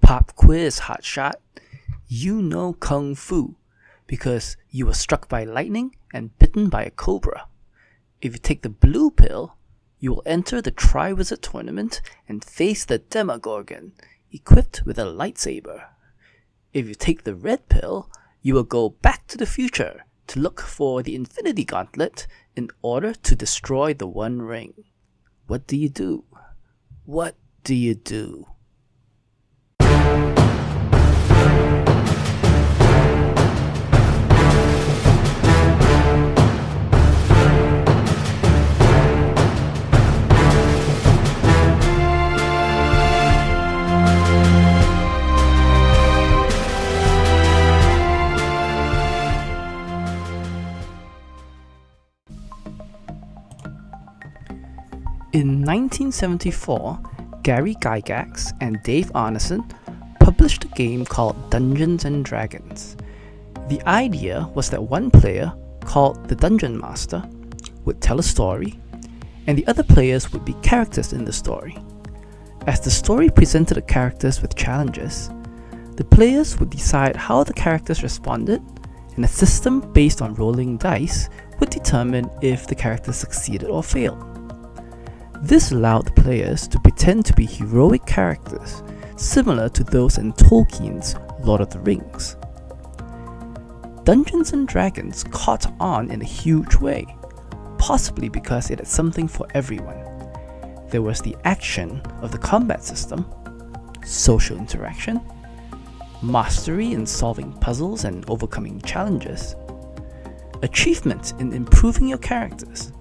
Pop quiz, hotshot. You know Kung Fu because you were struck by lightning and bitten by a cobra. If you take the blue pill, you will enter the Tri-Wizard tournament and face the Demogorgon, equipped with a lightsaber. If you take the red pill, you will go back to the future to look for the Infinity Gauntlet in order to destroy the One Ring. What do you do? What do you do? In 1974, Gary Gygax and Dave Arneson published a game called Dungeons and Dragons. The idea was that one player, called the Dungeon Master, would tell a story, and the other players would be characters in the story. As the story presented the characters with challenges, the players would decide how the characters responded, and a system based on rolling dice would determine if the characters succeeded or failed. This allowed the players to pretend to be heroic characters, similar to those in Tolkien's Lord of the Rings. Dungeons and Dragons caught on in a huge way, possibly because it had something for everyone. There was the action of the combat system, social interaction, mastery in solving puzzles and overcoming challenges, achievement in improving your characters,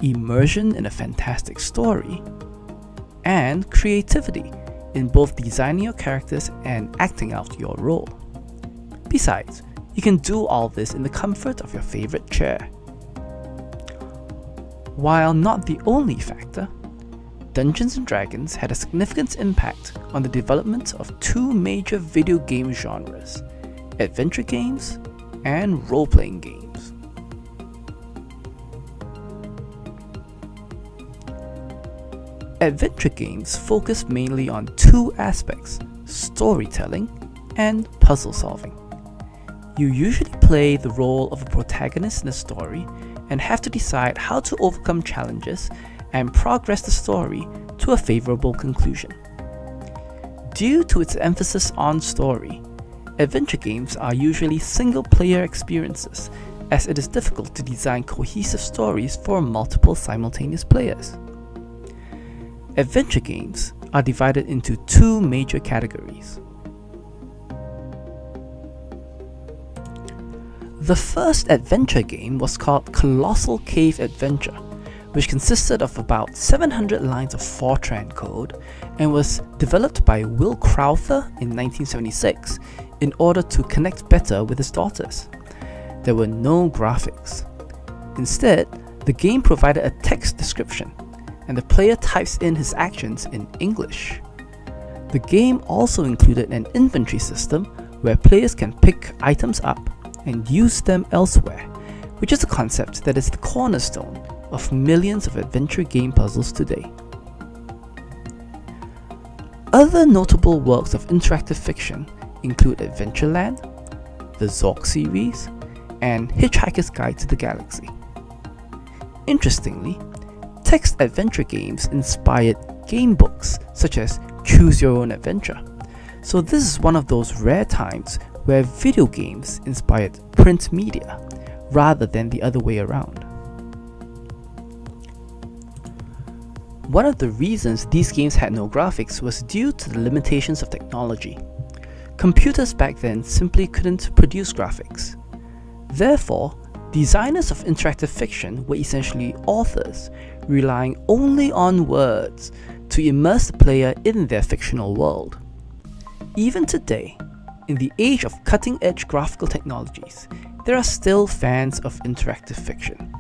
immersion in a fantastic story, and creativity in both designing your characters and acting out your role. Besides, you can do all this in the comfort of your favorite chair. While not the only factor, Dungeons & Dragons had a significant impact on the development of two major video game genres: adventure games and role-playing games. Adventure games focus mainly on two aspects: storytelling and puzzle solving. You usually play the role of a protagonist in a story and have to decide how to overcome challenges and progress the story to a favorable conclusion. Due to its emphasis on story, adventure games are usually single-player experiences, as it is difficult to design cohesive stories for multiple simultaneous players. Adventure games are divided into two major categories. The first adventure game was called Colossal Cave Adventure, which consisted of about 700 lines of Fortran code and was developed by Will Crowther in 1976 in order to connect better with his daughters. There were no graphics. Instead, the game provided a text description, and the player types in his actions in English. The game also included an inventory system where players can pick items up and use them elsewhere, which is a concept that is the cornerstone of millions of adventure game puzzles today. Other notable works of interactive fiction include Adventureland, the Zork series, and Hitchhiker's Guide to the Galaxy. Interestingly, text adventure games inspired game books such as Choose Your Own Adventure, so this is one of those rare times where video games inspired print media rather than the other way around. One of the reasons these games had no graphics was due to the limitations of technology. Computers back then simply couldn't produce graphics. Therefore, designers of interactive fiction were essentially authors, relying only on words to immerse the player in their fictional world. Even today, in the age of cutting-edge graphical technologies, there are still fans of interactive fiction.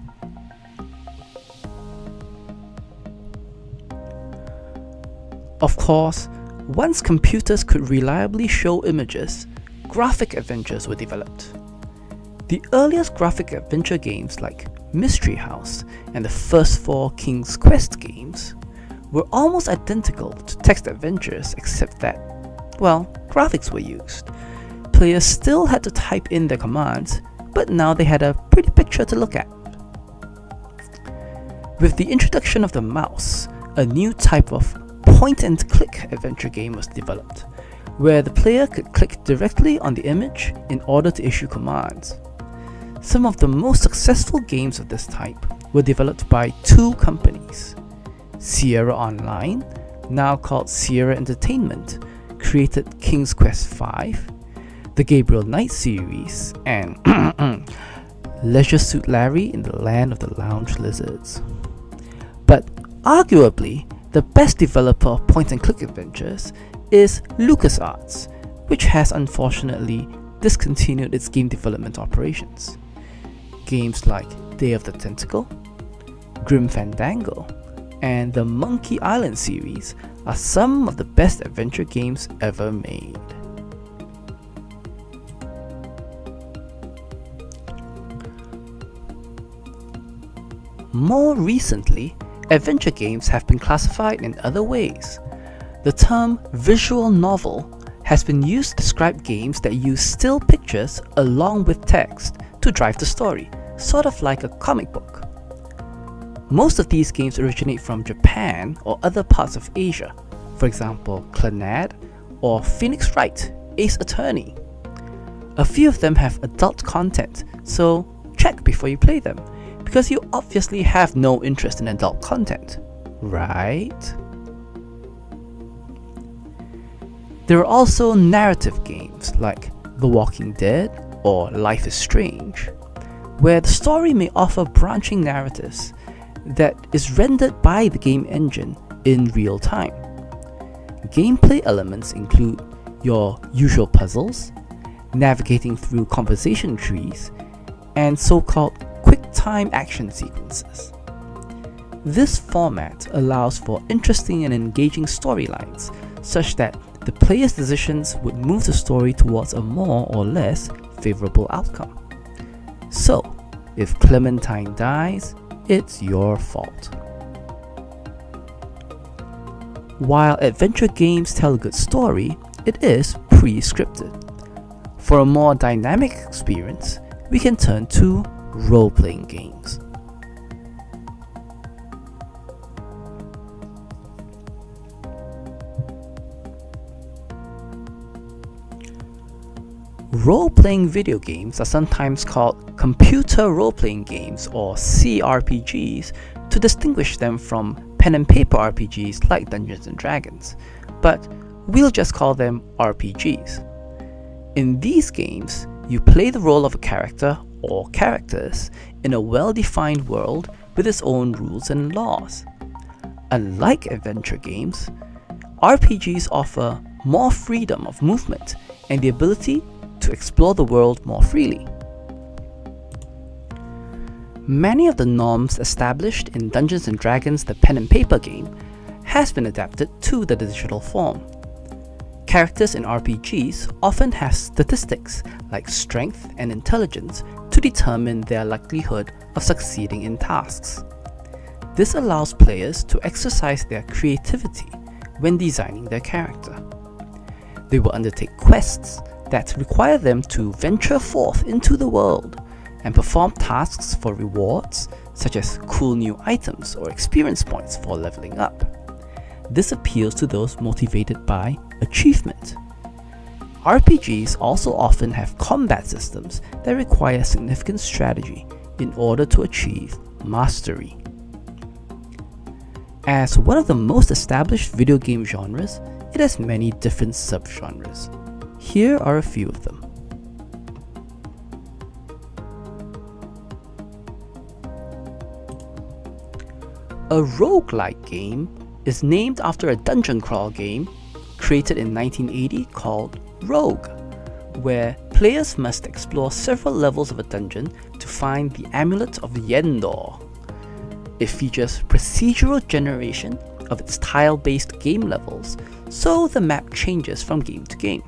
Of course, once computers could reliably show images, graphic adventures were developed. The earliest graphic adventure games like Mystery House and the first four King's Quest games were almost identical to text adventures, except that, graphics were used. Players still had to type in their commands, but now they had a pretty picture to look at. With the introduction of the mouse, a new type of point-and-click adventure game was developed, where the player could click directly on the image in order to issue commands. Some of the most successful games of this type were developed by two companies. Sierra Online, now called Sierra Entertainment, created King's Quest V, the Gabriel Knight series, and Leisure Suit Larry in the Land of the Lounge Lizards. But arguably, the best developer of point-and-click adventures is LucasArts, which has unfortunately discontinued its game development operations. Games like Day of the Tentacle, Grim Fandango, and the Monkey Island series are some of the best adventure games ever made. More recently, adventure games have been classified in other ways. The term visual novel has been used to describe games that use still pictures along with text to drive the story, sort of like a comic book. Most of these games originate from Japan or other parts of Asia, for example Clannad or Phoenix Wright Ace Attorney. A few of them have adult content, so check before you play them, because you obviously have no interest in adult content, right? There are also narrative games like The Walking Dead or Life is Strange, where the story may offer branching narratives that is rendered by the game engine in real time. Gameplay elements include your usual puzzles, navigating through conversation trees, and so-called quick-time action sequences. This format allows for interesting and engaging storylines, such that the player's decisions would move the story towards a more or less favorable outcome. So, if Clementine dies, it's your fault. While adventure games tell a good story, it is pre-scripted. For a more dynamic experience, we can turn to role-playing games. Role-playing video games are sometimes called computer role-playing games or CRPGs to distinguish them from pen and paper RPGs like Dungeons and Dragons, but we'll just call them RPGs. In these games, you play the role of a character or characters in a well-defined world with its own rules and laws. Unlike adventure games, RPGs offer more freedom of movement and the ability to explore the world more freely. Many of the norms established in Dungeons and Dragons the pen and paper game has been adapted to the digital form. Characters in RPGs often have statistics like strength and intelligence to determine their likelihood of succeeding in tasks. This allows players to exercise their creativity when designing their character. They will undertake quests that require them to venture forth into the world and perform tasks for rewards such as cool new items or experience points for leveling up. This appeals to those motivated by achievement. RPGs also often have combat systems that require significant strategy in order to achieve mastery. As one of the most established video game genres, it has many different subgenres. Here are a few of them. A roguelike game is named after a dungeon crawl game created in 1980 called Rogue, where players must explore several levels of a dungeon to find the Amulet of Yendor. It features procedural generation of its tile-based game levels, so the map changes from game to game.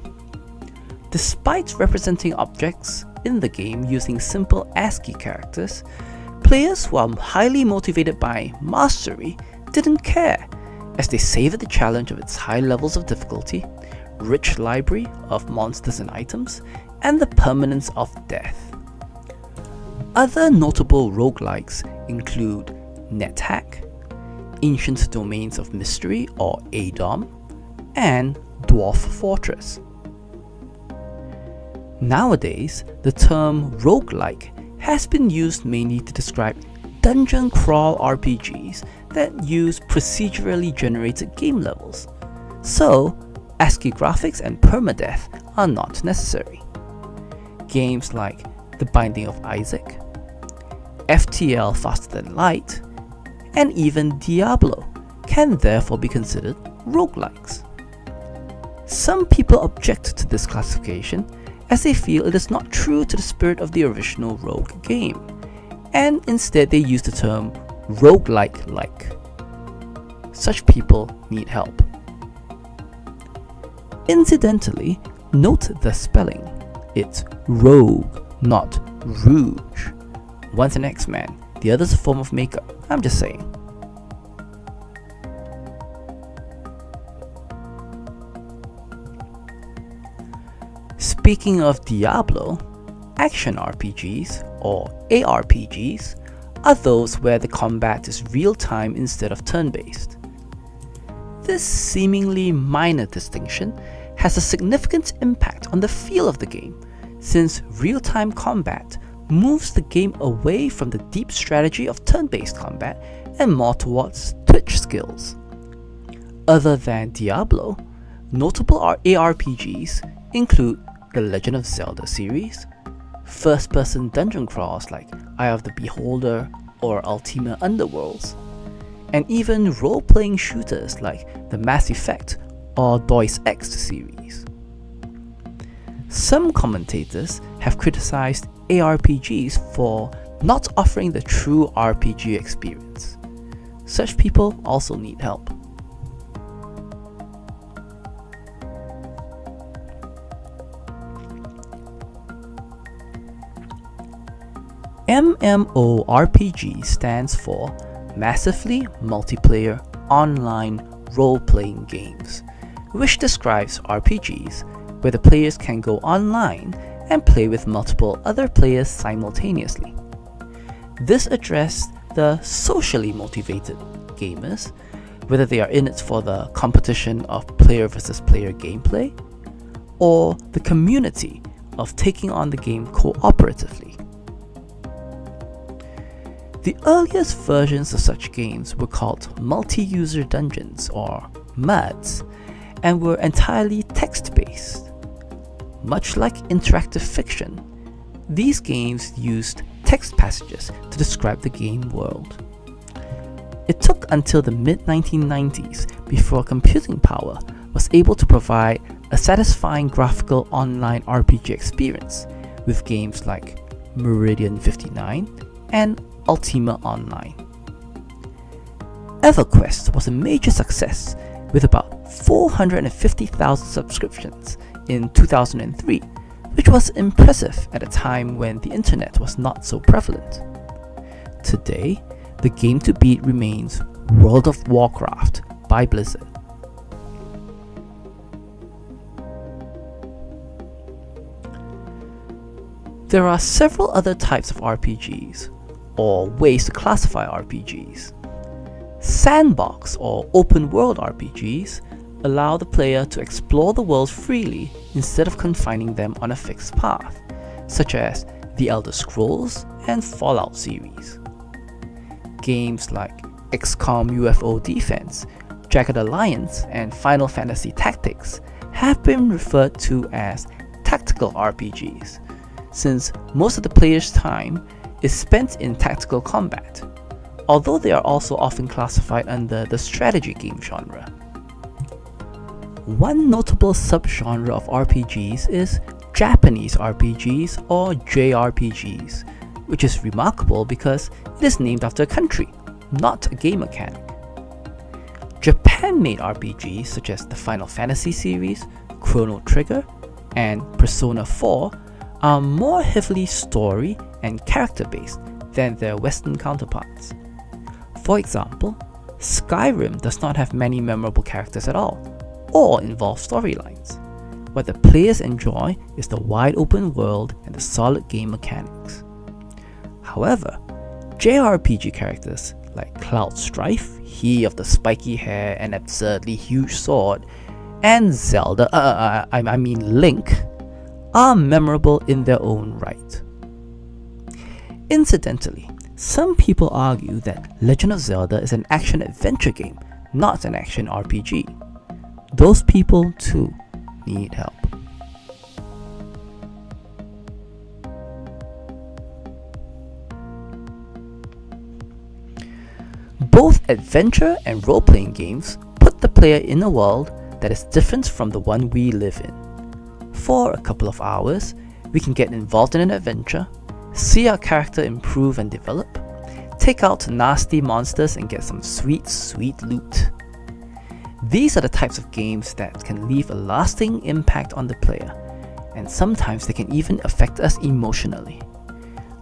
Despite representing objects in the game using simple ASCII characters, players who are highly motivated by mastery didn't care, as they savored the challenge of its high levels of difficulty, rich library of monsters and items, and the permanence of death. Other notable roguelikes include NetHack, Ancient Domains of Mystery or ADOM, and Dwarf Fortress. Nowadays, the term roguelike has been used mainly to describe dungeon crawl RPGs that use procedurally generated game levels, so ASCII graphics and permadeath are not necessary. Games like The Binding of Isaac, FTL Faster Than Light, and even Diablo can therefore be considered roguelikes. Some people object to this classification as they feel it is not true to the spirit of the original Rogue game, and instead they use the term roguelike-like. Such people need help. Incidentally, note the spelling. It's rogue, not rouge. One's an X-Man, the other's a form of makeup. I'm just saying. Speaking of Diablo, action RPGs, or ARPGs, are those where the combat is real-time instead of turn-based. This seemingly minor distinction has a significant impact on the feel of the game, since real-time combat moves the game away from the deep strategy of turn-based combat and more towards twitch skills. Other than Diablo, notable ARPGs include the Legend of Zelda series, first-person dungeon crawls like Eye of the Beholder or Ultima Underworlds, and even role-playing shooters like the Mass Effect or Deus Ex series. Some commentators have criticized ARPGs for not offering the true RPG experience. Such people also need help. MMORPG stands for Massively Multiplayer Online Role-Playing Games, which describes RPGs where the players can go online and play with multiple other players simultaneously. This addressed the socially motivated gamers, whether they are in it for the competition of player versus player gameplay, or the community of taking on the game cooperatively. The earliest versions of such games were called multi-user dungeons or MUDs and were entirely text-based. Much like interactive fiction, these games used text passages to describe the game world. It took until the mid-1990s before computing power was able to provide a satisfying graphical online RPG experience with games like Meridian 59 and Ultima Online. EverQuest was a major success with about 450,000 subscriptions in 2003, which was impressive at a time when the internet was not so prevalent. Today, the game to beat remains World of Warcraft by Blizzard. There are several other types of RPGs, or ways to classify RPGs. Sandbox or open world RPGs allow the player to explore the world freely instead of confining them on a fixed path, such as the Elder Scrolls and Fallout series. Games like XCOM UFO Defense, Jagged Alliance, and Final Fantasy Tactics have been referred to as tactical RPGs, since most of the player's time is spent in tactical combat, although they are also often classified under the strategy game genre. One notable subgenre of RPGs is Japanese RPGs or JRPGs, which is remarkable because it is named after a country, not a game mechanic. Japan-made RPGs such as the Final Fantasy series, Chrono Trigger, and Persona 4 are more heavily story and character-based than their Western counterparts. For example, Skyrim does not have many memorable characters at all, or involve storylines. what the players enjoy is the wide open world and the solid game mechanics. However, JRPG characters like Cloud Strife, he of the spiky hair and absurdly huge sword, and Zelda, Link, are memorable in their own right. Incidentally, some people argue that Legend of Zelda is an action-adventure game, not an action RPG. Those people, too, need help. Both adventure and role-playing games put the player in a world that is different from the one we live in. For a couple of hours, we can get involved in an adventure, see our character improve and develop, take out nasty monsters and get some sweet, sweet loot. These are the types of games that can leave a lasting impact on the player, and sometimes they can even affect us emotionally.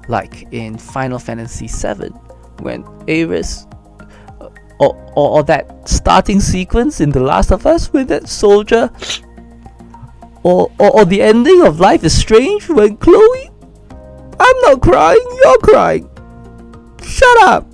Like in Final Fantasy VII, when Aerith, or that starting sequence in The Last of Us with that soldier, or the ending of Life is Strange when Chloe, I'm not crying, you're crying. Shut up!